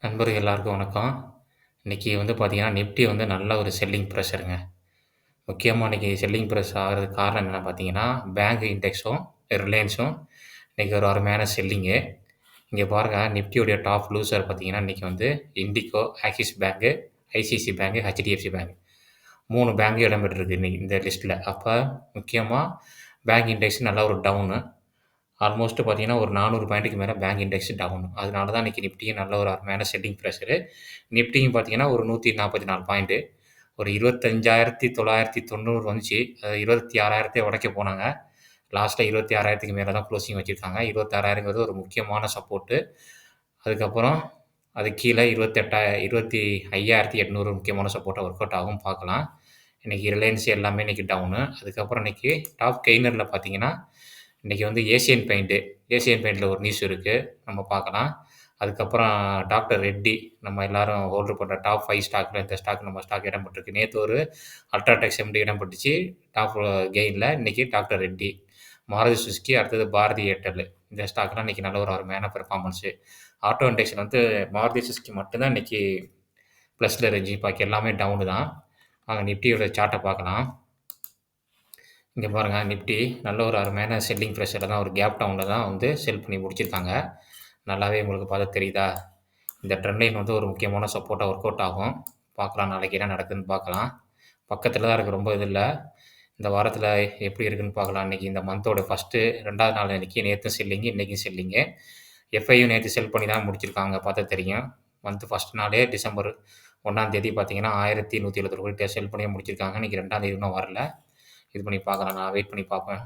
நண்பர்கள் எல்லாருக்கும் வணக்கம். இன்னைக்கு வந்து பார்த்தீங்கன்னா, நிஃப்டி வந்து நல்ல ஒரு செல்லிங் ப்ரெஷருங்க. முக்கியமா இன்னைக்கு செல்லிங் ப்ரெஷ் ஆகுறதுக்கு காரணம் என்னன்னு பார்த்தீங்கன்னா, பேங்க் இண்டெக்ஸும், ரிலையன்ஸும் இன்னைக்கு ஒரு அருமையான செல்லிங்கு. இங்க பாருங்க நிஃப்டியோடைய டாப் லூசர் பார்த்தீங்கன்னா, இன்னைக்கு வந்து Indigo, Axis bank, ICICI bank, HDFC bank 3 bank இடம் பெற்றிருக்கு இன்னைக்கு இந்த லிஸ்ட்ல. அப்ப முக்கியமா பேங்க் இண்டெக்ஸ் நல்ல ஒரு டவுனு. ஆல்மோஸ்ட் பார்த்தீங்கன்னா, ஒரு 400 பாயிண்ட்டுக்கு மேல பேங்க் இண்டெக்ஸ் டவுன். அதனால தான் இன்னைக்கு நிஃப்டியும் நல்ல ஒரு அருமையான செல்லிங் பிரஷரு. நிஃப்டியும் பார்த்தீங்கன்னா, ஒரு 144 பாயிண்ட்டு. ஒரு 25,990 வந்துச்சு. 26,000 உடைக்க போனாங்க. லாஸ்ட்ல 26,000க்கு மேல தான் குளோசிங் வச்சிருக்காங்க. 26,000ங்கிறது ஒரு முக்கியமான சப்போர்ட்டு. அதுக்கப்புறம் அதுக்கு கீழ 25,800 முக்கியமான சப்போர்ட்டா ஒர்க் அவுட் ஆகும் பார்க்கலாம். இன்னைக்கு ரிலையன்ஸ் எல்லாமே இன்னைக்கு டவுனு. அதுக்கப்புறம் இன்னைக்கு டாப் கெய்னர்ல பார்த்தீங்கன்னா, இன்னைக்கு வந்து ஏசியன் பெயிண்ட். ஏசியன் பெயிண்ட்ல ஒரு நியூஸ் இருக்கு. நம்ம பார்க்கலாம். அதுக்கப்புறம் டாக்டர் ரெட்டி நம்ம எல்லாரும் ஹோல்டு பண்ற டாப் 5 ஸ்டாக்ல இந்த ஸ்டாக் நம்ம ஸ்டாக் இடம் பெற்றிருக்கு. நேத்து ஒரு அல்ட்ராடெக் எம்டி இடம் பெற்றுச்சு. டாப் கெயின்ல. இன்னைக்கு டாக்டர் ரெட்டி. மாருதி சுசுகி அடுத்தது பாரதி ஏர்டெல். இந்த ஸ்டாக்லாம் இன்னைக்கு நல்ல ஒரு அருமையான பெர்ஃபார்மன்ஸு. ஆட்டோ இண்டெக்ஸ்ல வந்து மாருதி சுசுகி மட்டும் தான் இன்னைக்கு ப்ளஸ்ல இருந்துச்சு. பாக்கி எல்லாமே டவுனு தான். வாங்க நிஃப்டியோட சார்ட்ட பார்க்கலாம். இங்க பாருங்க நிஃப்டி நல்ல ஒரு அருமையான செல்லிங் ப்ரெஷர்ல தான் ஒரு கேப் டவுன்ல தான் வந்து செல் பண்ணி முடிச்சிருக்காங்க. நல்லாவே உங்களுக்கு பார்த்தா தெரியுதா? இந்த ட்ரெண்ட் லைன் வந்து ஒரு முக்கியமான சப்போர்ட்டா ஒர்க் அவுட் ஆகும். பார்க்கலாம் நாளைக்கு என்ன நடக்குதுன்னு பார்க்கலாம். பக்கத்துல தான் இருக்கு. ரொம்ப இது இல்ல. இந்த வாரத்துல எப்படி இருக்குன்னு பார்க்கலாம். இன்னைக்கு இந்த மந்தோட ஃபர்ஸ்ட்டு 2வது நாள் அன்னைக்கு நேத்தும் செல்லிங்கு, இன்னைக்கும் செல்லிங்கு. எஃப்ஐயும் நேத்து செல் பண்ணி தான் முடிச்சிருக்காங்க. பார்த்தா தெரியும். மந்த் ஃபர்ஸ்ட் நாளே டிசம்பர் 1ஆம் தேதி பார்த்தீங்கன்னா, 1171 கோடி செல் பண்ணியே முடிச்சிருக்காங்க. இன்னைக்கு 2ஆம் தேதி இன்னும் வரல. இது பண்ணி பார்க்கலாம். நான் வெயிட் பண்ணி பார்ப்பேன்.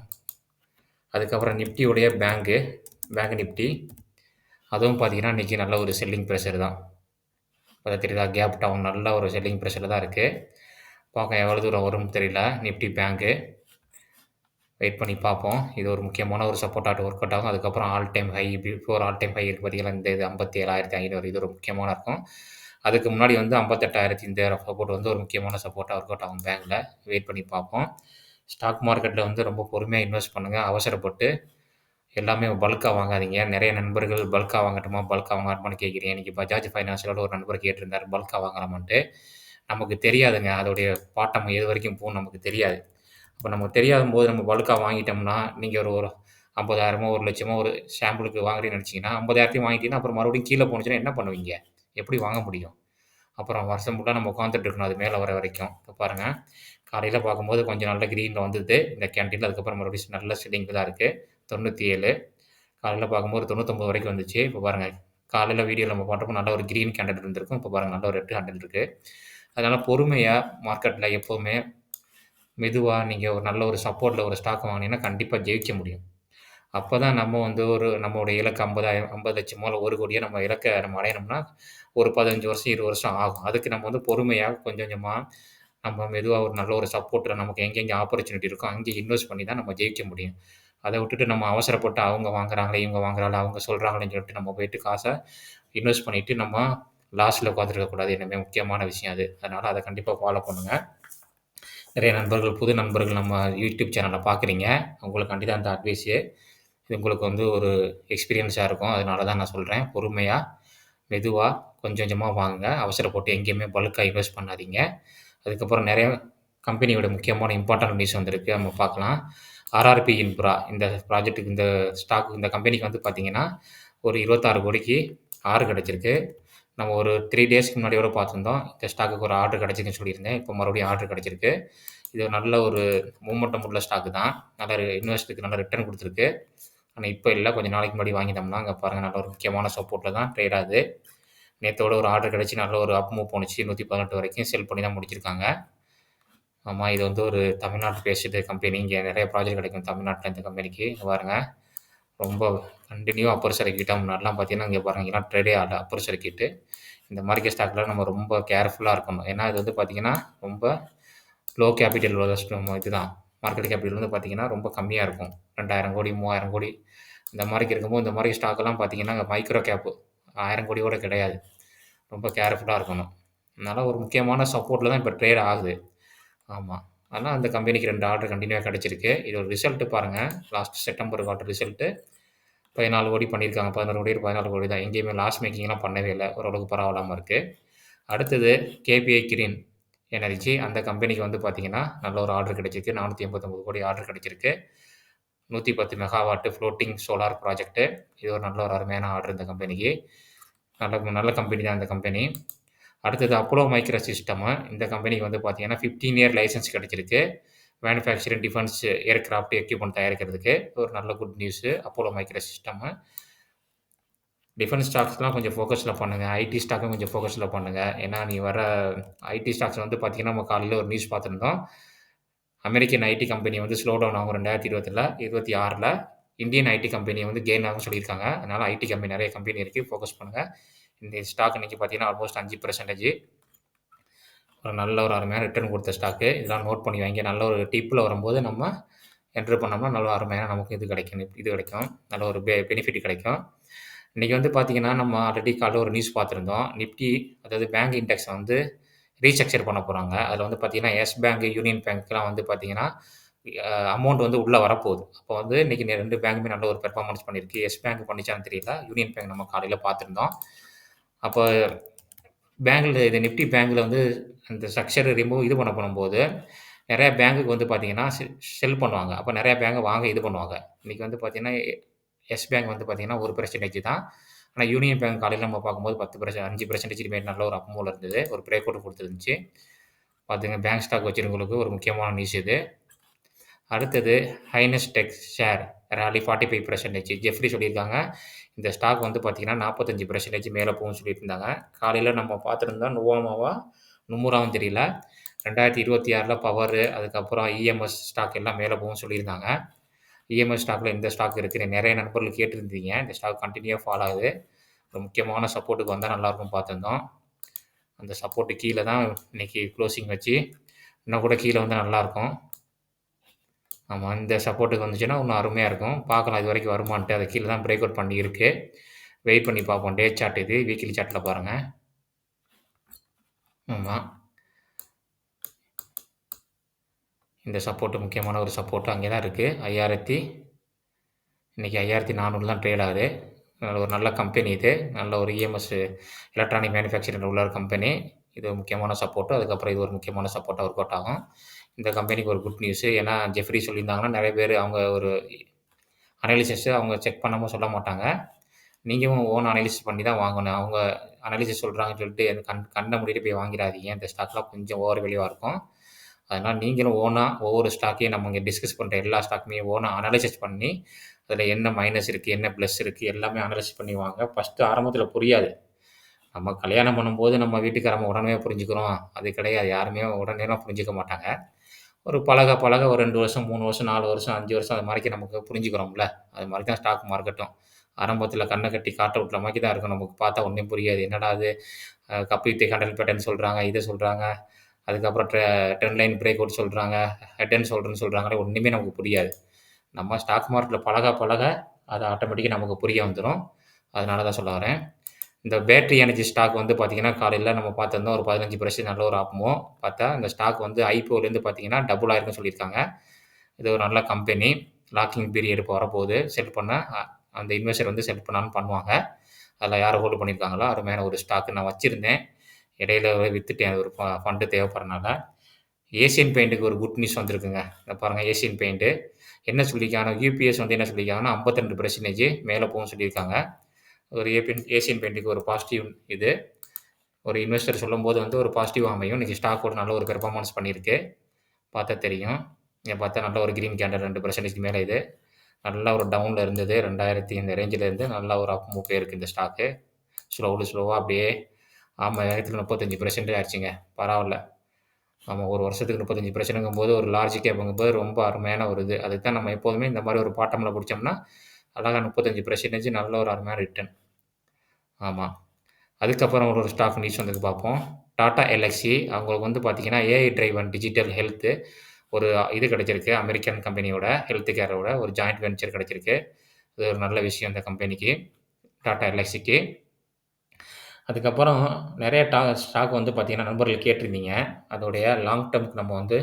அதுக்கப்புறம் நிஃப்டியோடைய பேங்க் நிஃப்டி. அதுவும் பார்த்தீங்கன்னா, இன்னைக்கு நல்ல ஒரு செல்லிங் ப்ரெஷர் தான். பார்த்தா தெரியுதா? கேப் டவுன் நல்ல ஒரு செல்லிங் ப்ரெஷர்ல தான் இருக்கு. பார்க்கலாம் எவ்வளோ தூரம் வரும்னு தெரியல. நிஃப்டி பேங்க்கு. வெயிட் பண்ணி பார்ப்போம். இது ஒரு முக்கியமான ஒரு சப்போர்ட்டாட்டு ஒர்க் அவுட் ஆகும். அதுக்கப்புறம் all time high before all time high இருக்கு பார்த்தீங்களா? இந்த இது 57,500 இது ஒரு முக்கியமான இருக்கும். அதுக்கு முன்னாடி வந்து 58,000 இந்த சப்போர்ட் வந்து ஒரு முக்கியமான சப்போர்ட்டா ஒர்க் அவுட் ஆகும் பேங்க்ல. வெயிட் பண்ணி பார்ப்போம். ஸ்டாக் மார்க்கெட்ல வந்து ரொம்ப பொறுமையா இன்வெஸ்ட் பண்ணுங்க. அவசரப்பட்டு எல்லாமே பல்க்கா வாங்காதீங்க. நெறைய நண்பர்கள் பல்க்கா வாங்கட்டுமா? பல்க்கா வாங்கலாமான்னு கேட்கிறீங்க. இன்னைக்கு பஜாஜ் ஃபைனான்ஸ்ல ஒரு நண்பர் கேட்டிருந்தாரு பல்க்கா வாங்கலாமான்ட்டு. நமக்கு தெரியாதுங்க. அதோடைய பாட்டம் எது வரைக்கும் போகும்னு நமக்கு தெரியாது. அப்ப நமக்கு தெரியாதம்போது நம்ம பல்க்கா வாங்கிட்டோம்னா, நீங்க ஒரு ஒரு 50,000மோ, 1,00,000மோ ஒரு சாம்பிளுக்கு வாங்குறீங்கன்னு நெனச்சீங்கன்னா, 50,000த்தையும் வாங்கிட்டீங்கன்னா, அப்புறம் மறுபடியும் கீழ போணுச்சுன்னா என்ன பண்ணுவீங்க? எப்படி வாங்க முடியும்? அப்புறம் வருஷம் ஃபுல்லா நம்ம உட்காந்துட்டு இருக்கணும். அது மேல வர வரைக்கும். இப்ப பாருங்க, காலையில பார்க்கும்போது கொஞ்சம் நல்ல கிரீன்ல வந்தது. இந்த கேன்டீன்ல அதுக்கப்புறம் மறுபடியும் நல்ல செல்லிங்ல தான் இருக்கு. 97 காலையில பார்க்கும்போது 99 வரைக்கும் வந்துச்சு. இப்ப பாருங்க, காலையில வீடியோ நம்ம போட்டப்போ நல்ல ஒரு கிரீன் கேண்டில் இருந்திருக்கும். இப்ப பாருங்க நல்ல ஒரு ரெட் கேண்டில் இருக்கு. அதனால பொறுமையா மார்க்கெட்ல எப்பவுமே மெதுவா நீங்க ஒரு நல்ல ஒரு சப்போர்ட்ல ஒரு ஸ்டாக் வாங்குனீங்கன்னா, கண்டிப்பா ஜெயிக்க முடியும். அப்பதான் நம்ம வந்து ஒரு நம்மளுடைய இலக்கு 50,000 50,00,000மோ இல்ல 1,00,00,000 நம்ம இலக்க நம்ம அடையணும்னா, ஒரு 15 வருஷம், 20 வருஷம் ஆகும். அதுக்கு நம்ம வந்து பொறுமையா கொஞ்சம் கொஞ்சமா நம்ம மெதுவா ஒரு நல்ல ஒரு சப்போர்ட்ல நமக்கு எங்கெங்க ஆப்பர்ச்சுனிட்டி இருக்கோ, அங்கே இன்வெஸ்ட் பண்ணி தான் நம்ம ஜெயிக்க முடியும். அத விட்டுட்டு நம்ம அவசரப்பட்டு அவங்க வாங்குறாங்களே, இவங்க வாங்குறாங்களே, அவங்க சொல்றாங்களேன்னு சொல்லிட்டு நம்ம போயிட்டு காச இன்வெஸ்ட் பண்ணிட்டு நம்ம லாஸ்ல உட்காந்துருக்க கூடாது. என்னமே முக்கியமான விஷயம் அது. அதனால அத கண்டிப்பா ஃபாலோ பண்ணுங்க. நிறைய நண்பர்கள், புது நண்பர்கள் நம்ம யூடியூப் சேனல பார்க்குறீங்க. உங்களுக்காண்டி தான் இந்த அட்வைஸு. இது உங்களுக்கு வந்து ஒரு எக்ஸ்பீரியன்ஸா இருக்கும். அதனால தான் நான் சொல்றேன். பொறுமையா, மெதுவா, கொஞ்சம் கொஞ்சமா வாங்குங்க. அவசரப்பட்டு எங்கேயுமே பல்க்கா இன்வெஸ்ட் பண்ணாதீங்க. அதுக்கப்புறம் நெறைய கம்பெனியோட முக்கியமான இம்பார்ட்டன்ட் நியூஸ் வந்திருக்கு. நம்ம பார்க்கலாம். ஆர்ஆர்பி இன்ஃப்ரா இந்த ப்ராஜெக்ட்டுக்கு இந்த ஸ்டாக் இந்த கம்பெனிக்கு வந்து பார்த்தீங்கன்னா, ஒரு 26,00,00,000க்கு ஆர்டர் கிடைச்சிருக்கு. நம்ம ஒரு 3 டேஸ்க்கு முன்னாடி கூட பார்த்துருந்தோம். இந்த ஸ்டாக்குக்கு ஒரு ஆர்டர் கிடைச்சுதுன்னு சொல்லியிருந்தேன். இப்போ மறுபடியும் ஆர்டர் கிடைச்சிருக்கு. இது நல்ல ஒரு மூமெண்டம் உள்ள ஸ்டாக் தான். நல்ல இன்வெஸ்ட்க்கு நல்ல ரிட்டர்ன் குடுத்துருக்கு. ஆனா இப்ப இல்ல. கொஞ்ச நாளைக்கு முன்னாடி வாங்கிட்டோம்னா, அங்க பாருங்க நல்ல ஒரு முக்கியமான சப்போர்ட்ல தான் ட்ரேட் ஆகுது. நேத்தோட ஒரு ஆர்டர் கிடைச்சு நல்ல ஒரு அப் மூவ் போணுச்சு. 118 வரைக்கும் செல் பண்ணி தான் முடிச்சிருக்காங்க. ஆமா, இது வந்து ஒரு தமிழ்நாடு பேஸ்டு கம்பெனி. இங்க நெறைய ப்ராஜெக்ட் கிடைக்கும் தமிழ்நாட்ல இந்த கம்பெனிக்கு. இங்க பாருங்க. ரொம்ப கன்டினியூவா அப்பர் சர்க்கியூட்டா முன்னாடிலாம் பார்த்தீங்கன்னா, இங்க பாருங்க இங்கலாம் ட்ரேடே ஆகல. அப்பர் சர்க்கியூட்டு. இந்த மாரி இருக்க ஸ்டாக்ல நம்ம ரொம்ப கேர்ஃபுல்லா இருக்கணும். ஏன்னா, இது வந்து பார்த்தீங்கன்னா, ரொம்ப லோ கேப்பிட்டல் இதுதான். மார்க்கெட் கேப்பிட்டல் வந்து பார்த்தீங்கன்னா, ரொம்ப கம்மியா இருக்கும். 2,000,00,00,000 3,000,00,00,000 இந்த மாரிக்கு இருக்கும்போது, இந்த மாரி ஸ்டாக்லாம் பார்த்தீங்கன்னா, மைக்ரோ கேப் 1,000,00,00,000 கூட கிடையாது. ரொம்ப கேர்ஃபுல்லா இருக்கணும். அதனால ஒரு முக்கியமான சப்போர்ட்ல தான் இப்ப ட்ரேட் ஆகுது. ஆமா. ஆனா அந்த கம்பெனிக்கு 2 ஆர்டர் கன்டினியூவா கிடைச்சிருக்கு. இதோட ரிசல்ட் பாருங்க. லாஸ்ட் செப்டம்பர் குவார்ட்டர் ரிசல்ட் 14 கோடி பண்ணியிருக்காங்க. 11 கோடி, 14 கோடி தான். எங்கேயுமே லாஸ் மேக்கிங்லாம் பண்ணவே இல்ல. ஓரளவுக்கு பரவாயில்லாம இருக்கு. அடுத்தது கேபிஐ கிரீன் எனர்ஜி. அந்த கம்பெனிக்கு வந்து பார்த்தீங்கன்னா, நல்ல ஒரு ஆர்டர் கிடைச்சிருக்கு. 489 கோடி ஆர்டர் கிடைச்சிருக்கு. 110 மெகாவாட் ஃப்ளோட்டிங் சோலார் ப்ராஜெக்ட். இது ஒரு நல்ல ஒரு அருமையான ஆர்டர் இந்த கம்பெனிக்கு. நல்ல நல்ல கம்பெனி தான் இந்த கம்பெனி. அடுத்தது அப்போலோ மைக்ரோ சிஸ்டம். இந்த கம்பெனிக்கு வந்து பார்த்தீங்கன்னா 15 இயர் லைசென்ஸ் கிடைச்சிருக்கு. மேனுஃபேக்சரிங் டிஃபென்ஸ் ஏர்கிராஃப்ட் எக்யூப்மென்ட் தயாரிக்கிறதுக்கு ஒரு நல்ல good news Apollo Micro System. Defence ஸ்டாக்ஸ்லாம் கொஞ்சம் ஃபோக்கஸில் பண்ணுங்க. ஐடி ஸ்டாக்கும் கொஞ்சம் ஃபோக்கஸில் பண்ணுங்க. ஏன்னா, நீ வர ஐடி ஸ்டாக்ஸ் வந்து பார்த்தீங்கன்னா, நம்ம காலையில ஒரு நியூஸ் பார்த்துருந்தோம். அமெரிக்கன் ஐடி கம்பெனி வந்து ஸ்லோ டவுன் ஆகும் 2026ல. இந்தியன் ஐடி கம்பெனி வந்து கெயின் ஆகும்னு சொல்லியிருக்காங்க. அதனால ஐடி கம்பெனி நெறைய கம்பெனி இருக்கு. ஃபோக்கஸ் பண்ணுங்க. இந்த ஸ்டாக் இன்னைக்கு பார்த்தீங்கன்னா, ஆல்மோஸ்ட் 5% ஒரு நல்ல ஒரு அருமையான ரிட்டர்ன் குடுத்த ஸ்டாக்கு. இதெல்லாம் நோட் பண்ணி வைங்க. நல்ல ஒரு டிப்ல வரும்போது நம்ம என்டர் பண்ணோம்னா, நல்ல அருமையான நமக்கு இது கிடைக்கும். நல்ல ஒரு பெனிஃபிட் கிடைக்கும். இன்னைக்கு வந்து பார்த்தீங்கன்னா, நம்ம ஆல்ரெடி காலைல ஒரு நியூஸ் பார்த்துருந்தோம். நிஃப்டி அதாவது பேங்க் இண்டெக்ஸ வந்து ரீஸ்ட்ரக்சர் பண்ண போறாங்க. அதில வந்து பார்த்தீங்கன்னா, எஸ் பேங்க், யூனியன் பேங்க்லாம் வந்து பார்த்தீங்கன்னா, அமௌண்ட் வந்து உள்ள வரப்போகுது. அப்போ வந்து இன்னைக்கு 2 பேங்குமே நல்ல ஒரு பெர்ஃபார்மன்ஸ் பண்ணியிருக்கு. எஸ் பேங்க் பண்ணுச்சான்னு தெரியல. யூனியன் பேங்க் நம்ம காலையில பார்த்துருந்தோம். அப்ப பேங்க்ல இது நிஃப்டி பேங்க்ல வந்து அந்த ஸ்ட்ரக்சர் இது பண்ண பண்ணும்போது, நெறைய பேங்குக்கு வந்து பார்த்தீங்கன்னா, செல் பண்ணுவாங்க. அப்ப நெறைய பேங்க் வாங்க இது பண்ணுவாங்க. இன்னைக்கு வந்து பார்த்தீங்கன்னா, எஸ் பேங்க் வந்து பார்த்தீங்கன்னா 1% தான். ஆனா யூனியன் பேங்க் காலையில நம்ம பார்க்கும்போது 5% மேல் நல்ல ஒரு அப் மூவ்ல இருந்தது. ஒரு பிரேக் அவுட் குடுத்துருந்துச்சு. பாத்துங்க பேங்க் ஸ்டாக் வச்சிருக்கவங்களுக்கு ஒரு முக்கியமான நியூஸ் இது. அடுத்தது ஹைனஸ் டெக் ஷேர் ராலி 45%. ஜெஃப்ரி சொல்லியிருக்காங்க. இந்த ஸ்டாக் வந்து பார்த்தீங்கன்னா 45% மேல போகும்னு சொல்லிட்டு இருந்தாங்க. காலையில நம்ம பார்த்துருந்தோம் நுவாமாவா, நுமுராவும் தெரியல. 2026ல பவரு, அதுக்கப்புறம் இஎம்எஸ் ஸ்டாக் எல்லாம் மேல போகும்னு சொல்லியிருந்தாங்க. இஎம்எஸ் ஸ்டாக்ல இந்த ஸ்டாக் இருக்குன்னு நெறைய நண்பர்கள் கேட்டிருந்தீங்க. இந்த ஸ்டாக் கன்டினியூவா ஃபால் ஆகுது. ஒரு முக்கியமான சப்போர்ட்டுக்கு வந்தா நல்லாயிருக்கும்னு பார்த்துருந்தோம். அந்த சப்போர்ட் கீழ தான் இன்னைக்கு குளோசிங் வச்சு, இன்னும் கூட கீழ வந்தா நல்லாயிருக்கும். ஆமா. இந்த சப்போர்ட்டுக்கு வந்துச்சுன்னா, இன்னும் அருமையா இருக்கும். பார்க்கலாம் இதுவரைக்கும் வருமான்ட்டு. அது கீழ தான் பிரேக் அவுட் பண்ணி இருக்கு. வெயிட் பண்ணி பார்ப்போம். டே சார்ட் இது. வீக்லி சார்ட்ல பாருங்க. ஆமா. இந்த சப்போர்ட் முக்கியமான ஒரு சப்போர்ட் அங்கே தான் இருக்கு. இன்னைக்கு 5400 தான் ட்ரேட் ஆகுது. ஒரு நல்ல கம்பெனி இது. நல்ல ஒரு இஎம்எஸ் எலக்ட்ரானிக் மேனுஃபேக்சரிங்ல உள்ள ஒரு கம்பெனி. இது ஒரு முக்கியமான சப்போர்ட். அதுக்கப்புறம் இது ஒரு முக்கியமான சப்போர்ட்டா ஒர்க் அவுட் ஆகும். இந்த கம்பெனிக்கு ஒரு குட் நியூஸ். ஏன்னா, ஜெஃப்ரி சொல்லியிருந்தாங்கன்னா, நெறைய பேரு அவங்க ஒரு அனாலிசிஸ் அவங்க செக் பண்ணாம சொல்ல மாட்டாங்க. நீங்களும் ஓன் அனலைசிஸ் பண்ணி தான் வாங்கணும். அவங்க அனலைசிஸ் சொல்றாங்கன்னு சொல்லிட்டு கண்ண மூடிட்டு போய் வாங்கிடாதீங்க. இந்த ஸ்டாக்லாம் கொஞ்சம் ஓவர் வேல்யூவா இருக்கும். அதனால நீங்களும் ஓனா ஒவ்வொரு ஸ்டாக்கையும் நம்ம இங்க டிஸ்கஸ் பண்ற எல்லா ஸ்டாக்குமே ஓனா அனலைசிஸ் பண்ணி, அதில என்ன மைனஸ் இருக்கு, என்ன பிளஸ் இருக்கு எல்லாமே அனலைசிஸ் பண்ணி வாங்க. ஃபர்ஸ்ட்டு ஆரம்பத்தில புரியாது. நம்ம கல்யாணம் பண்ணும்போது நம்ம வீட்டுக்காரம்மா உடனே புரிஞ்சுக்கிறோம். அது கிடையாது. யாருமே உடனேலாம் புரிஞ்சுக்க மாட்டாங்க. ஒரு பழக பழக ஒரு 2 வருஷம், 3 வருஷம், 4 வருஷம், 5 வருஷம் அது மாரிக்கு நமக்கு புரிஞ்சுக்கிறோம்ல. அது மாரி தான் ஸ்டாக் மார்க்கெட்டும். ஆரம்பத்தில கண்ண கட்டி காட்ட விட்ற மாரி தான் இருக்கும். நமக்கு பார்த்தா ஒண்ணும் புரியாது. என்னடா இது கப் வித் கேண்டில் பேட்டர்ன் சொல்றாங்க, இத சொல்றாங்க. அதுக்கப்புறம் ட்ரெண்ட் லைன் பிரேக் அவுட் சொல்றாங்க, ஹெட் அண்ட் ஷோல்டர்ன்னு சொல்றாங்களே ஒண்ணுமே நமக்கு புரியாது. நம்ம ஸ்டாக் மார்க்கெட்ல பழக பழக அது ஆட்டோமேட்டிக்கா நமக்கு புரிய வந்துரும். அதனால தான் சொல்ல வரேன். இந்த பேட்டரி எனர்ஜி ஸ்டாக் வந்து பார்த்தீங்கன்னா, காலையில நம்ம பார்த்திருந்தோம் ஒரு 15% நல்ல ஒரு அப் மூவ். பார்த்தா இந்த ஸ்டாக் வந்து ஐபிஓலேருந்து பார்த்தீங்கன்னா, டபுள் ஆயிருக்குன்னு சொல்லியிருக்காங்க. இது ஒரு நல்ல கம்பெனி. லாக்கிங் பீரியட் இப்போ வரப்போகுது. செல் பண்ண அந்த இன்வெஸ்டர் வந்து செல் பண்ணாலும் பண்ணுவாங்க. அதில யார் ஹோல்டு பண்ணியிருக்காங்களோ அருமையான ஒரு ஸ்டாக் நான் வச்சிருந்தேன். இடையில வித்துட்டேன். அது ஒரு ஃபண்ட் தேவைப்படுறனால. ஏசியன் பெயிண்ட்டுக்கு ஒரு குட் நியூஸ் வந்திருக்குங்க. இத பாருங்க ஏசியன் பெயிண்ட். என்ன சொல்லியிருக்காங்கன்னா, யூபிஎஸ் வந்து என்ன சொல்லியிருக்காங்கன்னா, 52% மேல போகும்னு சொல்லியிருக்காங்க. ஒரு ஏசியன் பெயிண்ட்டுக்கு ஒரு பாசிட்டிவ் இது. ஒரு இன்வெஸ்டர் சொல்லும்போது வந்து ஒரு பாசிட்டிவ் அமையும். இன்னைக்கு ஸ்டாக் ஒரு நல்ல ஒரு பெர்ஃபார்மன்ஸ் பண்ணியிருக்கு. பார்த்தா தெரியும். இங்க பார்த்தா நல்ல ஒரு கிரீன் கேண்டில் 2% மேல இது. நல்ல ஒரு டவுன்ல இருந்தது. 2000 இந்த ரேஞ்சில இருந்து நல்ல ஒரு அப் மூவ் போயிருக்கு இந்த ஸ்டாக்கு. ஸ்லோவா அப்படியே ஆமா வேகத்துல 35% ஆயிடுச்சுங்க. பரவால்ல. ஆமா ஒரு வருஷத்துக்கு 35%ங்கும்போது ஒரு லார்ஜ் கேப்புங்கும்போது ரொம்ப அருமையான ஒரு இது. அதுக்கு தான் நம்ம எப்போதுமே இந்த மாரி ஒரு பாட்டம்ல புடிச்சோம்னா, அழகா 35% நல்ல ஒரு அருமையான ரிட்டர்ன். ஆமா. அதுக்கப்புறம் ஒரு ஸ்டாக் நியூஸ் வந்திருக்கு பார்ப்போம். டாடா எல்எக்ஸி அவங்களுக்கு வந்து பார்த்தீங்கன்னா, ஏஐ டிரைவன் டிஜிட்டல் ஹெல்த் ஒரு இது கிடைச்சிருக்கு. அமெரிக்கன் கம்பெனியோட ஹெல்த் கேரோட ஒரு ஜாயிண்ட் வென்ச்சர் கிடைச்சிருக்கு. இது ஒரு நல்ல விஷயம் இந்த கம்பெனிக்கு. டாடா எல்எக்ஸிக்கு. அதுக்கப்புறம் நெறைய ஸ்டாக் வந்து பார்த்தீங்கன்னா, நண்பர்கள் கேட்டிருந்தீங்க. அதோடைய லாங் டெர்ம்க்கு நம்ம வந்து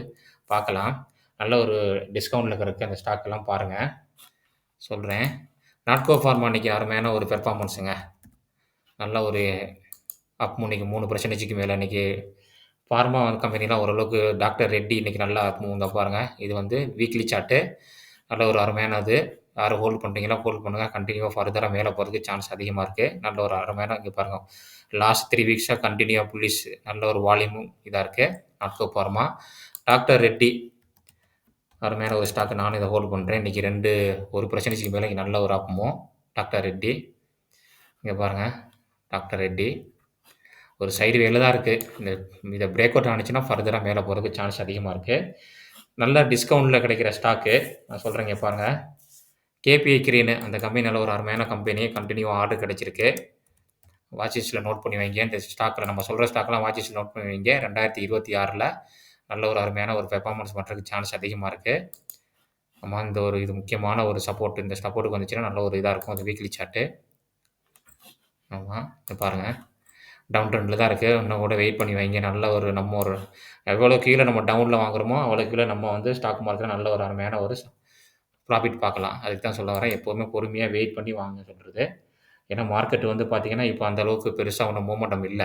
பார்க்கலாம். நல்ல ஒரு டிஸ்கவுண்ட்ல இருக்கு அந்த ஸ்டாக் எல்லாம் பாருங்க. சொல்றேன். நாட்கோ ஃபார்மா இன்னைக்கு அருமையான ஒரு பெர்ஃபார்மன்ஸுங்க. நல்ல ஒரு அப் இன்னைக்கு 3% மேல இன்னைக்கு ஃபார்மா கம்பெனிலாம் ஓரளவுக்கு டாக்டர் ரெட்டி இன்னைக்கு நல்லா அப் மூவ் தான் பாருங்க. இது வந்து வீக்லி சார்ட்டு. நல்ல ஒரு அருமையான இது. யாரும் ஹோல்ட் பண்றீங்களா, ஹோல்ட் பண்ணுங்க. கன்டினியூவா ஃபர்தரா மேல போறதுக்கு சான்ஸ் அதிகமா இருக்கு. நல்ல ஒரு அருமையான இங்க பாருங்க. லாஸ்ட் 3 வீக்ஸா கன்டினியூவா புல்லிஷ் நல்ல ஒரு வால்யூமும் இதா இருக்கு. நாட்கோ ஃபார்மா. டாக்டர் ரெட்டி அருமையான ஒரு ஸ்டாக். நானும் இத ஹோல்ட் பண்றேன். இன்னைக்கு 1% மேல நல்ல ஒரு அப் மூவ். டாக்டர் ரெட்டி. இங்க பாருங்க. டாக்டர் ரெட்டி. ஒரு சைடு வேல தான் இருக்கு. இத பிரேக் அவுட் ஆனுச்சுன்னா ஃபர்தரா மேல போறதுக்கு சான்ஸ் அதிகமா இருக்கு. நல்ல டிஸ்கவுண்ட்ல கிடைக்கிற ஸ்டாக்கு. நான் சொல்றேன் இங்க பாருங்க. கேபிஐ கிரீன் அந்த கம்பெனி நல்ல ஒரு அருமையான கம்பெனி. கன்டினியூவா ஆர்டர் கிடைச்சிருக்கு. வாட்ச் லிஸ்ட்ல நோட் பண்ணி வைங்க. இந்த ஸ்டாக்ல நம்ம சொல்ற ஸ்டாக்லாம் வாட்ச் லிஸ்ட்ல நோட் பண்ணி வைங்க. 2026ல நல்ல ஒரு அருமையான ஒரு பெர்ஃபார்மன்ஸ் பண்றதுக்கு சான்ஸ் அதிகமா இருக்கு. ஆமா, இந்த ஒரு இது முக்கியமான ஒரு சப்போர்ட். இந்த சப்போர்ட்க்கு வந்துச்சுன்னா நல்ல ஒரு இதா இருக்கும். அந்த வீக்லி சார்ட். ஆமா, இத பாருங்க. டவுன் ட்ரெண்ட்ல தான் இருக்கு. இன்னும் கூட வெயிட் பண்ணி வைங்க. நல்ல ஒரு நம்ம ஒரு எவ்வளோ கீழ நம்ம டவுன்ல வாங்குறோமோ, அவ்வளோ கீழ நம்ம வந்து ஸ்டாக் மார்க்கெட்ல நல்ல ஒரு அருமையான ஒரு ப்ராஃபிட் பார்க்கலாம். அதுக்கு தான் சொல்ல வரேன். எப்பவுமே பொறுமையா வெயிட் பண்ணி வாங்க சொல்றது. ஏன்னா மார்க்கெட் வந்து பார்த்தீங்கன்னா, இப்ப அந்த அளவுக்கு பெருசா ஒண்ணும் மூவ்மெண்டம் இல்ல.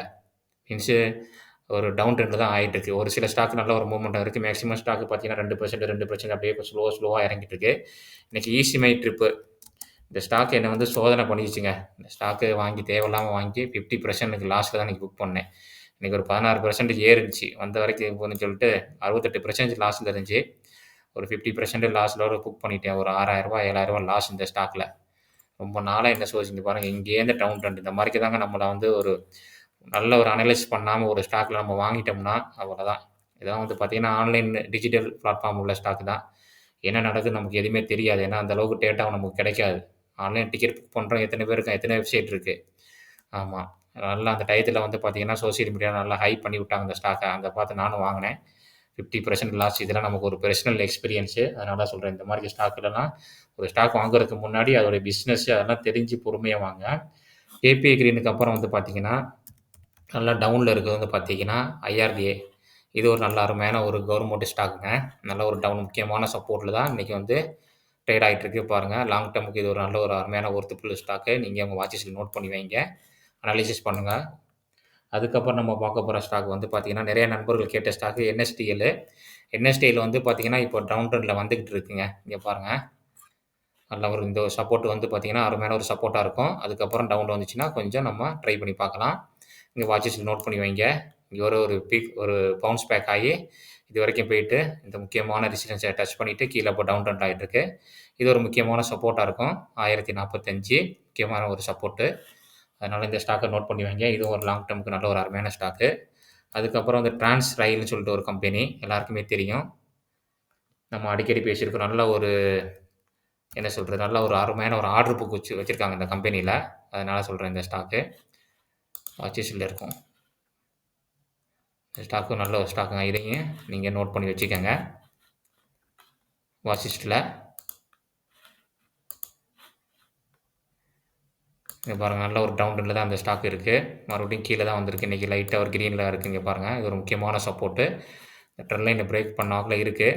மீன்ஸு ஒரு டவுன் ட்ரெண்ட்ல தான் ஆயிட்டு இருக்கு. ஒரு சில ஸ்டாக் நல்ல ஒரு மூவ்மெண்டம் இருக்கு. மேக்ஸிமம் ஸ்டாக் பார்த்தீங்கன்னா 2% அப்படியே ஸ்லோவா இறங்கிட்டு இருக்கு. இன்னைக்கு ஈசிமை ட்ரிப்பு இந்த ஸ்டாக் என்ன வந்து சோதனை பண்ணிருச்சுங்க. இந்த ஸ்டாக்கு வாங்கி தேவையில்லாம வாங்கி 50% எனக்கு லாஸ்ல தான் இன்னைக்கு புக் பண்ணேன். இன்னைக்கு ஒரு 16% ஏறுனுச்சு. வந்த வரைக்கும் போதுன்னு சொல்லிட்டு 68% லாஸ்ல இருந்துச்சு. ஒரு 50% லாஸ்ல புக் பண்ணிட்டேன். ஒரு ரூ. 6,000 ரூ. 7,000 லாஸ் இந்த ஸ்டாக்ல. ரொம்ப நாளா என்ன சோதிச்சு பாருங்க. இங்கேருந்து டவுன் ட்ரெண்ட் இந்த மாரிக்கு தாங்க நம்மள வந்து ஒரு நல்ல ஒரு அனலைஸ் பண்ணாம ஒரு ஸ்டாக்ல நம்ம வாங்கிட்டோம்னா, அவ்வளோதான். இதெல்லாம் வந்து பார்த்தீங்கன்னா, ஆன்லைன் டிஜிட்டல் பிளாட்ஃபார்ம் உள்ள ஸ்டாக் தான். என்ன நடக்குதுன்னு நமக்கு எதுவுமே தெரியாது. ஏன்னா, அந்த அளவுக்கு டேட்டா நமக்கு கிடைக்காது. ஆன்லைன் டிக்கெட் புக் பண்றோம். எத்தன பேர் இருக்காங்க? எத்தன வெப்சைட் இருக்கு. ஆமா. நல்லா அந்த டயத்துல வந்து பார்த்தீங்கன்னா, சோசியல் மீடியால நல்லா ஹைப் பண்ணி விட்டாங்க அந்த ஸ்டாக்க. அத பார்த்து நானும் வாங்குனேன். 50% லாஸ் இதெல்லாம் நமக்கு ஒரு பெர்சனல் எக்ஸ்பீரியன்ஸு. அதனால தான் சொல்றேன். இந்த மாரி ஸ்டாக்லலாம் ஒரு ஸ்டாக் வாங்குறதுக்கு முன்னாடி அதோட பிசினஸ் அதெல்லாம் தெரிஞ்சு பொறுமையா வாங்க. கேபிஐ கிரீனுக்கு அப்புறம் வந்து பார்த்தீங்கன்னா, நல்லா டவுன்ல இருக்கிறது வந்து பார்த்தீங்கன்னா, ஐஆர்டிஏ. இது ஒரு நல்ல அருமையான ஒரு கவர்மெண்ட் ஸ்டாக்குங்க. நல்ல ஒரு டவுன் முக்கியமான சப்போர்ட்ல தான் இன்னைக்கு வந்து ட்ரேட் ஆயிட்டு இருக்கு பாருங்க. லாங் டெர்முக்கு இது ஒரு நல்ல ஒரு அருமையான ஒர்த்ஃபுல் ஸ்டாக்கு. நீங்க உங்க வாட்ச் லிஸ்ட்ல நோட் பண்ணி வைங்க. அனலைசிஸ் பண்ணுங்க. அதுக்கப்புறம் நம்ம பார்க்க போற ஸ்டாக் வந்து பார்த்தீங்கன்னா, நெறைய நண்பர்கள் கேட்ட ஸ்டாக் என்எஸ்டிஎல். என்எஸ்டிஎல் வந்து பார்த்தீங்கன்னா, இப்போ டவுன் ட்ரெண்ட்ல வந்துகிட்டு இருக்குங்க. இங்க பாருங்க. நல்ல ஒரு இந்த சப்போர்ட் வந்து பார்த்தீங்கன்னா, அருமையான ஒரு சப்போர்ட்டா இருக்கும். அதுக்கப்புறம் டவுன் வந்துச்சுன்னா, கொஞ்சம் நம்ம ட்ரை பண்ணி பார்க்கலாம். இங்க வாட்ச் லிஸ்ட்ல நோட் பண்ணி வைங்க. இங்க ஒரு பீக் ஒரு பவுன்ஸ் பேக் ஆகி, இதுவரைக்கும் போயிட்டு, இந்த முக்கியமான ரெசிஸ்டன்ஸ டச் பண்ணிட்டு, கீழ இப்போ டவுன் ட்ரெண்ட் ஆயிட்டு இருக்கு. இது ஒரு முக்கியமான சப்போர்ட்டா இருக்கும். 1045 முக்கியமான ஒரு சப்போர்ட்டு. அதனால இந்த ஸ்டாக்க நோட் பண்ணி வைங்க. இதுவும் ஒரு லாங் டெர்ம்க்கு நல்ல ஒரு அருமையான ஸ்டாக்கு. அதுக்கப்புறம் வந்து டிரான்ஸ் ரயில்னு சொல்லிட்டு ஒரு கம்பெனி. எல்லாருக்குமே தெரியும். நம்ம அடிக்கடி பேசியிருக்கிறோம். நல்ல ஒரு என்ன சொல்றது? நல்ல ஒரு அருமையான ஒரு ஆர்டர் புக் வச்சிருக்காங்க இந்த கம்பெனில. அதனால சொல்றேன் இந்த ஸ்டாக்கு. வாட்ச் லிஸ்ட்ல இருக்கும். இந்த ஸ்டாக்கும் நல்ல ஒரு ஸ்டாக்குங்க. இதையும் நீங்க நோட் பண்ணி வச்சுக்கங்க. வாட்ச் லிஸ்ட்ல. இங்க பாருங்க நல்ல ஒரு டவுன் ட்ரெண்ட்ல தான் அந்த ஸ்டாக் இருக்கு. மறுபடியும் கீழ தான் வந்திருக்கு. இன்னைக்கு லைட்டா ஒரு கிரீன்ல இருக்கு. இங்க பாருங்க. இது ஒரு முக்கியமான சப்போர்ட்டு. இந்த ட்ரெண்ட் லைன பிரேக் பண்ணாப்ல இருக்கு.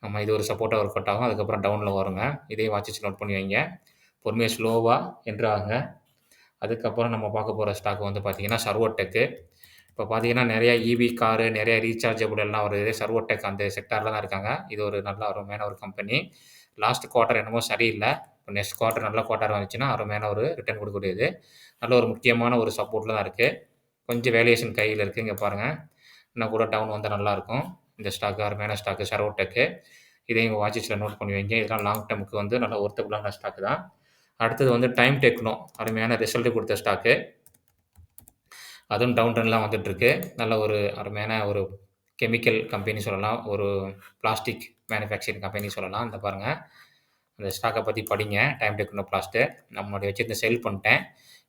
ஆமா, இது ஒரு சப்போர்ட்டா ஒர்க் அவுட் ஆகும். அதுக்கப்புறம் டவுன்ல வருங்க. இதையும் வாட்ச் லிஸ்ட்ல நோட் பண்ணி வைங்க. பொறுமையா ஸ்லோவா என்டர் ஆகுங்க. அதுக்கப்புறம் நம்ம பார்க்க போற ஸ்டாக் வந்து பார்த்தீங்கன்னா, சர்வோடெக். இப்போ பார்த்தீங்கன்னா, நெறைய ஈவி காரு, நெறைய ரீசார்ஜபிள் எல்லாம் வருது. சர்வோடெக் அந்த செக்டார்ல தான் இருக்காங்க. இது ஒரு நல்ல அருமையான ஒரு கம்பெனி. லாஸ்ட் குவார்ட்டர் என்னமோ சரியில்ல. இப்போ நெக்ஸ்ட் குவார்ட்டர் நல்ல குவார்ட்டர் வந்துச்சுன்னா, அருமையான ஒரு ரிட்டர்ன் குடுக்கக்கூடியது. நல்ல ஒரு முக்கியமான ஒரு சப்போர்ட்ல தான் இருக்கு. கொஞ்சம் வேல்யூவேஷன் கையில இருக்கு. இங்க பாருங்க. இன்னும் கூட டவுன் வந்தா நல்லாருக்கும். இந்த ஸ்டாக் அருமையான ஸ்டாக் சர்வோடெக். இதையும் உங்க வாட்ச் லிஸ்ட்ல நோட் பண்ணி வைங்க. இதெல்லாம் லாங் டெர்ம்க்கு வந்து நல்ல ஒர்த்தபுளான ஸ்டாக் தான். அடுத்தது வந்து டைம் டெக்னோ. அருமையான ரிசல்ட் குடுத்த ஸ்டாக்கு. அதுவும் டவுன் ட்ரெண்ட்ல வந்துட்டு இருக்கு. நல்ல ஒரு அருமையான ஒரு கெமிக்கல் கம்பெனி சொல்லலாம். ஒரு பிளாஸ்டிக் மேனுஃபேக்சரிங் கம்பெனி சொல்லலாம். இந்த பாருங்க. அந்த ஸ்டாக்க பத்தி படிங்க. Time Technoplast. நான் முன்னாடி வச்சிருந்தேன் சேல் பண்ணிட்டேன்.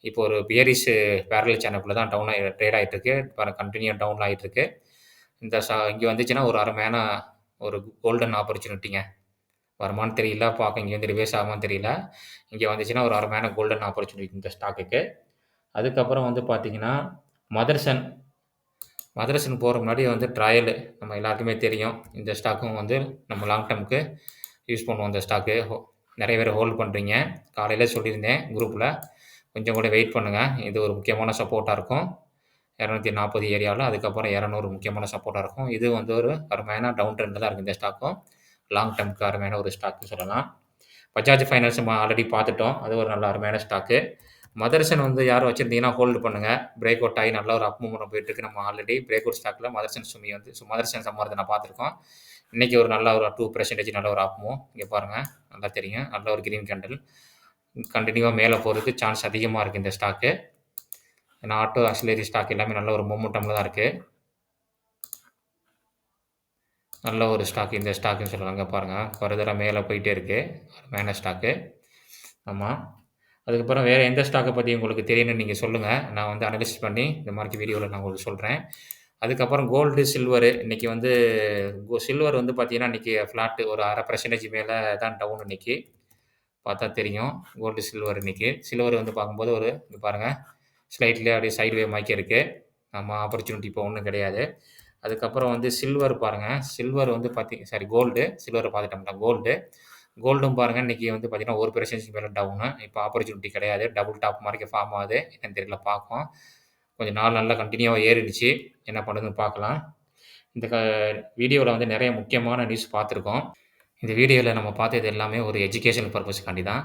இப்போ ஒரு பியரிஷ் பேரலல் சேனலுக்குள்ள தான் டவுன் ட்ரேட் ஆயிட்டு இருக்கு. பாருங்க கன்டினியூவா டவுன்ல ஆயிட்டு இருக்கு. இந்த இங்க வந்துச்சுன்னா ஒரு அருமையான ஒரு கோல்டன் ஆப்பர்ச்சுனிட்டிங்க. வருமான்னு தெரியல. பார்க்க இங்க வந்து ரிவர்ஸ் ஆகுமான்னு தெரியல. இங்க வந்துச்சுன்னா ஒரு அருமையான கோல்டன் ஆப்பர்ச்சுனிட்டி இந்த ஸ்டாக்குக்கு. அதுக்கப்புறம் வந்து பார்த்தீங்கன்னா, மதர்சன். மதர்சன் போற முன்னாடி வந்து ட்ரையலு. நம்ம எல்லாருக்குமே தெரியும். இந்த ஸ்டாக்கும் வந்து நம்ம லாங் டெர்ம்க்கு யூஸ் பண்ணுவோம் இந்த ஸ்டாக்கு. நிறைய பேர் ஹோல்ட் பண்ணுறீங்க. காலையில சொல்லியிருந்தேன் குரூப்பில. கொஞ்சம் கூட வெயிட் பண்ணுங்க. இது ஒரு முக்கியமான சப்போர்ட்டா இருக்கும். 240 ஏரியாவுல அதுக்கப்புறம் 200 முக்கியமான சப்போர்ட்டா இருக்கும். இது வந்து ஒரு அருமையான டவுன் ட்ரெண்ட்ல தான் இருக்கு இந்த ஸ்டாக்கும். லாங் டெர்ம்க்கு அருமையான ஒரு ஸ்டாக்ன்னு சொல்லலாம். பஜாஜ் ஃபைனான்ஸ் நம்ம ஆல்ரெடி பார்த்துட்டோம். அது ஒரு நல்ல அருமையான ஸ்டாக்கு. மதர்சன் வந்து யாரும் வச்சிருந்தீங்கன்னா ஹோல்டு பண்ணுங்க. பிரேக் அவுட் ஆகி நல்ல ஒரு அப் மூவ்மெண்ட் போயிட்டு இருக்கு. நம்ம ஆல்ரெடி பிரேக் அவுட் ஸ்டாக்ல மதர்சன் சுமி வந்து மதர்சன் சம்மர்த நான் பார்த்துருக்கோம். இன்னைக்கு ஒரு நல்ல ஒரு 2% நல்ல ஒரு அப் மூவ். இங்க பாருங்க. நல்லா தெரியும். நல்ல ஒரு கிரீன் கேண்டில். கன்டினியூவா மேல போறதுக்கு சான்ஸ் அதிகமா இருக்கு இந்த ஸ்டாக்கு. ஏன்னா ஆட்டோ ஆக்ஸிலரி ஸ்டாக் எல்லாமே நல்ல ஒரு மொமெண்டம்ல தான் இருக்கு. நல்ல ஒரு ஸ்டாக் இந்த ஸ்டாக்குன்னு சொல்லலாங்க. பாருங்க. ஃபர்தரா மேல போயிட்டே இருக்கு. அருமையான ஸ்டாக்கு. ஆமா. அதுக்கப்புறம் வேற எந்த ஸ்டாக்க பத்தி உங்களுக்கு தெரியணும்னு நீங்க சொல்லுங்க. நான் வந்து அனலைஸ் பண்ணி இந்த மாரி வீடியோல நான் உங்களுக்கு சொல்றேன். அதுக்கப்புறம் கோல்டு, சில்வரு இன்னைக்கு வந்து சில்வர் வந்து பார்த்தீங்கன்னா, இன்னைக்கு ஃப்ளாட் ஒரு 1/2% மேல தான் டவுன் இன்னைக்கு. பார்த்தா தெரியும். கோல்டு, சில்வர் இன்னைக்கு. சில்வர் வந்து பார்க்கும்போது இங்க பாருங்க. ஸ்லைட்லி அப்படியே சைட் வேவ் மாரிக்கே இருக்கு. ஆமா ஆப்பர்ச்சுனிட்டி இப்போ ஒண்ணும் கிடையாது. அதுக்கப்புறம் வந்து சில்வர் பாருங்க. சில்வர் வந்து சாரி கோல்டு. சில்வர பார்த்துட்டோம்னா கோல்டும் பாருங்க இன்னைக்கு வந்து பார்த்தீங்கன்னா, 1% மேல டவுனு. இப்போ ஆப்பர்ச்சுனிட்டி கிடையாது. டபுள் டாப் மாரிக்கே ஃபார்ம் ஆகுது. என்னன்னு தெரியல பார்ப்போம். கொஞ்ச நாள் நல்லா கன்டினியூவா ஏறிடுச்சு. என்ன பண்ணுதுன்னு பார்க்கலாம். இந்த வீடியோல வந்து நெறைய முக்கியமான நியூஸ் பார்த்துருக்கோம். இந்த வீடியோல நம்ம பார்த்தது எல்லாமே ஒரு எஜுகேஷனல் பர்ப்பஸ்க்காண்டி தான்.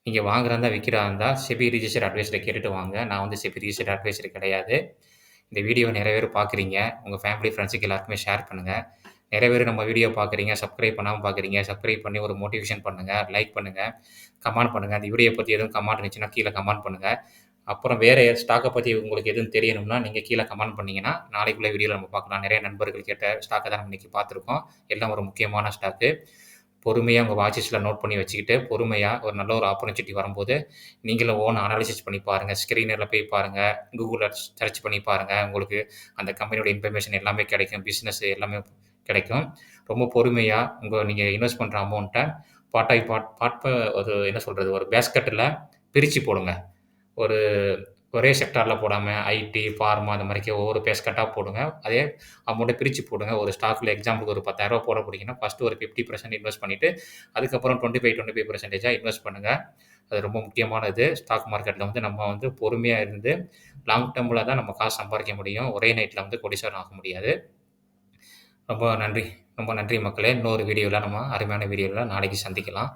நீங்க வாங்குறதா இருந்தா, விக்கிறதா இருந்தா செபி ரிஜிஸ்டர்ட் அட்வைசர கேட்டுட்டு வாங்க. நான் வந்து செபி ரிஜிஸ்டர்ட் அட்வைசர் கிடையாது. இந்த வீடியோ நெறைய பேர் பார்க்குறீங்க. உங்க ஃபேமிலி, ஃபிரெண்ட்ஸுக்கு எல்லாருக்குமே ஷேர் பண்ணுங்க. நெறைய பேர் நம்ம வீடியோ பார்க்குறீங்க, சப்ஸ்கிரைப் பண்ணாம பார்க்குறீங்க. சப்ஸ்கிரைப் பண்ணி ஒரு மோட்டிவேஷன் பண்ணுங்க. லைக் பண்ணுங்க. கமெண்ட் பண்ணுங்க. அந்த வீடியோ பத்தி எதுவும் கமெண்ட் இருந்துச்சுன்னா, கீழ கமெண்ட் பண்ணுங்க. அப்புறம் வேற ஸ்டாக்க பத்தி உங்களுக்கு எதுவும் தெரியணும்னா, நீங்க கீழ கமெண்ட் பண்ணீங்கன்னா, நாளைக்குள்ள வீடியோல நம்ம பார்க்கலாம். நெறைய நண்பர்கள் கேட்ட ஸ்டாக்க தான் நம்ம இன்னைக்கு பார்த்துருக்கோம். எல்லாம் ஒரு முக்கியமான ஸ்டாக்கு. பொறுமையா உங்க வாட்ச் லிஸ்ட்ல நோட் பண்ணி வச்சுக்கிட்டு, பொறுமையா ஒரு நல்ல ஒரு ஆப்பர்ச்சுனிட்டி வரும்போது, நீங்களும் ஓன் அனாலிசிஸ் பண்ணி பாருங்க. ஸ்க்ரீனர்ல போய் பாருங்க. கூகுள்ல சர்ச் பண்ணி பாருங்க. உங்களுக்கு அந்த கம்பெனியோட இன்ஃபர்மேஷன் எல்லாமே கிடைக்கும். பிசினஸ் எல்லாமே கிடைக்கும். ரொம்ப பொறுமையா நீங்க இன்வெஸ்ட் பண்ற அமௌண்ட்ட பார்ட் பை பார்ட் பார்ட் ப ஒரு என்ன சொல்றது? ஒரு பேஸ்கெட்ல பிரிச்சு போடுங்க. ஒரு ஒரே செக்டார்ல போடாம ஐடி, பார்மா அந்த மாரிக்கு ஒவ்வொரு பேஸ்கட்டா போடுங்க. அதே அமௌண்ட்ட பிரிச்சு போடுங்க. ஒரு ஸ்டாக்ல எக்ஸாம்பிளுக்கு ஒரு ரூ. 10,000 போட போறீங்கன்னா, ஃபர்ஸ்ட் ஒரு 50% இன்வெஸ்ட் பண்ணிட்டு, அதுக்கப்புறம் 25% இன்வெஸ்ட் பண்ணுங்க. அது ரொம்ப முக்கியமானது. ஸ்டாக் மார்க்கெட்ல வந்து நம்ம வந்து பொறுமையா இருந்து, லாங் டெர்ம்ல தான் நம்ம காசு சம்பாரிக்க முடியும். ஒரே நைட்ல வந்து கோடீஸ்வரன் ஆக முடியாது. ரொம்ப நன்றி. ரொம்ப நன்றி மக்களே. இன்னொரு வீடியோல நம்ம அருமையான வீடியோல நாளைக்கு சந்திக்கலாம்.